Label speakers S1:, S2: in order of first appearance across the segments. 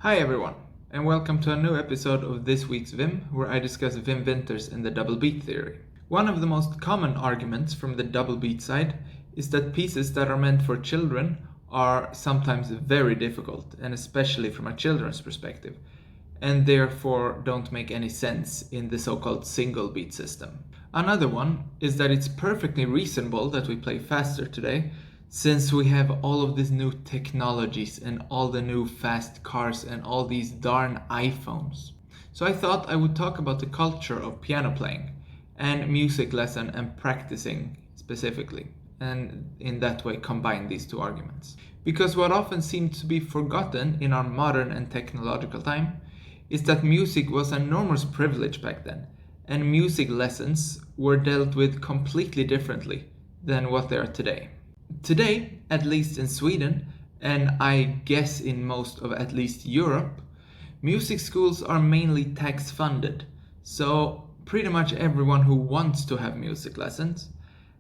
S1: Hi everyone, and welcome to a new episode of this week's Vim, where I discuss Wim Winters and the double beat theory. One of the most common arguments from the double beat side is that pieces that are meant for children are sometimes very difficult, and especially from a children's perspective, and therefore don't make any sense in the so-called single beat system. Another one is that it's perfectly reasonable that we play faster today, since we have all of these new technologies and all the new fast cars and all these darn iPhones. So I thought I would talk about the culture of piano playing and music lesson and practicing specifically, and in that way combine these two arguments. Because what often seems to be forgotten in our modern and technological time is that music was an enormous privilege back then, and music lessons were dealt with completely differently than what they are today. Today, at least in Sweden, and I guess in most of at least Europe, music schools are mainly tax funded, so pretty much everyone who wants to have music lessons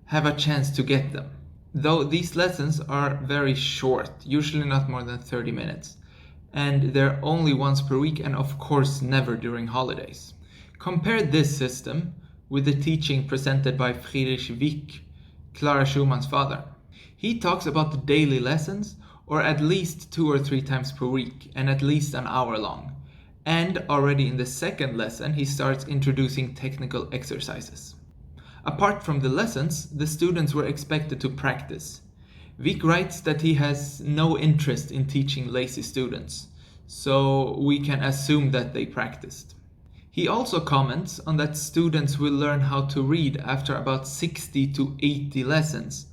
S1: have a chance to get them. Though these lessons are very short, usually not more than 30 minutes, and they're only once per week and of course never during holidays. Compare this system with the teaching presented by Friedrich Wieck, Clara Schumann's father. He talks about the daily lessons, or at least 2 or 3 times per week, and at least an hour long. And already in the second lesson, he starts introducing technical exercises. Apart from the lessons, the students were expected to practice. Wieck writes that he has no interest in teaching lazy students, so we can assume that they practiced. He also comments on that students will learn how to read after about 60 to 80 lessons,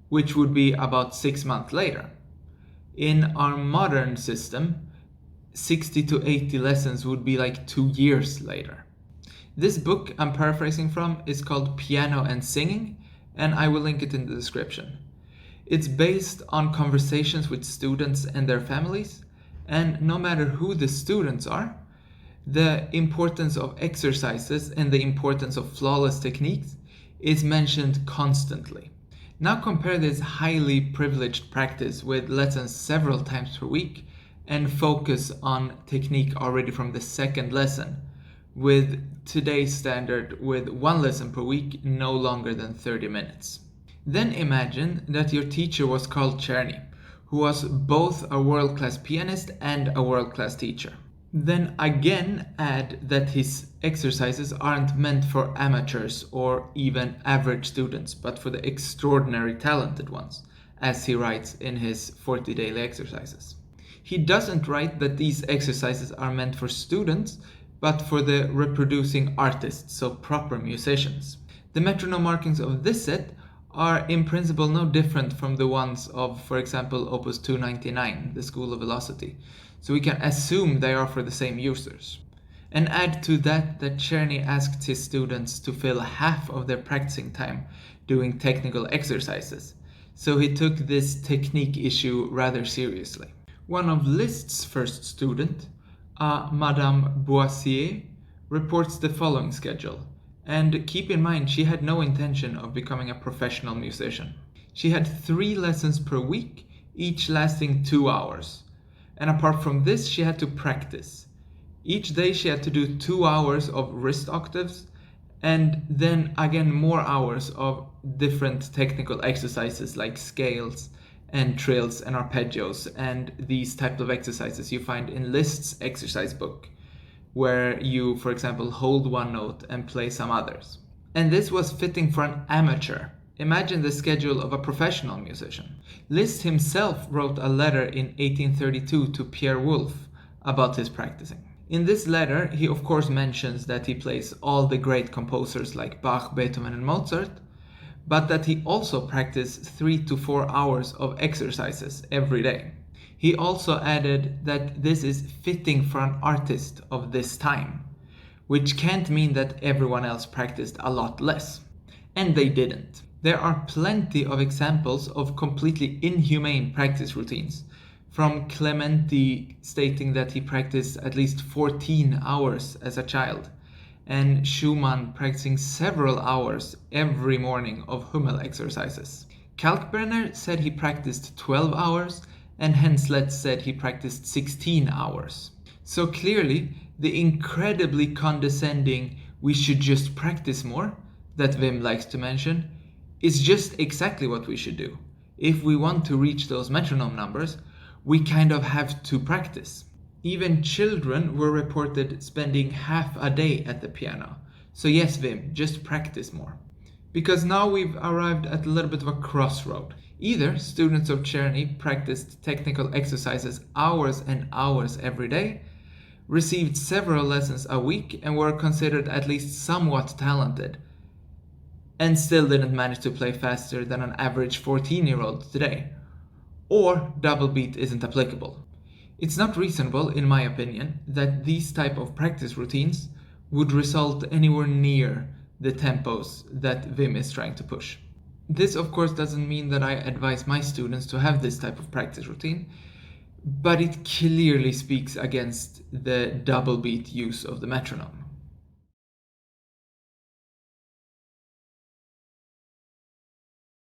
S1: which would be about 6 months later. In our modern system, 60 to 80 lessons would be like 2 years later. This book I'm paraphrasing from is called Piano and Singing, and I will link it in the description. It's based on conversations with students and their families, and no matter who the students are, the importance of exercises and the importance of flawless techniques is mentioned constantly. Now compare this highly privileged practice with lessons several times per week and focus on technique already from the second lesson, with today's standard with 1 lesson per week no longer than 30 minutes. Then imagine that your teacher was called Czerny, who was both a world-class pianist and a world-class teacher. Then again add that his exercises aren't meant for amateurs or even average students, but for the extraordinary talented ones, as he writes in his 40 daily exercises. He doesn't write that these exercises are meant for students, but for the reproducing artists, so proper musicians. The metronome markings of this set are in principle no different from the ones of, for example, Opus 299, the School of Velocity, so we can assume they are for the same users. And add to that Czerny asked his students to fill half of their practicing time doing technical exercises, so he took this technique issue rather seriously. One of Liszt's first students, Madame Boissier, reports the following schedule. And keep in mind, she had no intention of becoming a professional musician. She had 3 lessons per week, each lasting 2 hours. And apart from this, she had to practice. Each day she had to do 2 hours of wrist octaves, and then again more hours of different technical exercises like scales and trills and arpeggios, and these types of exercises you find in Liszt's exercise book, where you, for example, hold one note and play some others. And this was fitting for an amateur. Imagine the schedule of a professional musician. Liszt himself wrote a letter in 1832 to Pierre Wolf about his practicing. In this letter, he of course mentions that he plays all the great composers like Bach, Beethoven and Mozart, but that he also practiced 3 to 4 hours of exercises every day. He also added that this is fitting for an artist of this time, which can't mean that everyone else practiced a lot less. And they didn't. There are plenty of examples of completely inhumane practice routines, from Clementi stating that he practiced at least 14 hours as a child, and Schumann practicing several hours every morning of Hummel exercises. Kalkbrenner said he practiced 12 hours, and Henslet said he practiced 16 hours. So clearly, the incredibly condescending "we should just practice more" that Wim likes to mention is just exactly what we should do. If we want to reach those metronome numbers, we kind of have to practice. Even children were reported spending half a day at the piano. So yes, Wim, just practice more. Because now we've arrived at a little bit of a crossroad. Either students of Czerny practiced technical exercises hours and hours every day, received several lessons a week, and were considered at least somewhat talented, and still didn't manage to play faster than an average 14-year-old today. Or double beat isn't applicable. It's not reasonable, in my opinion, that these type of practice routines would result anywhere near the tempos that Wim is trying to push. This, of course, doesn't mean that I advise my students to have this type of practice routine, but it clearly speaks against the double beat use of the metronome.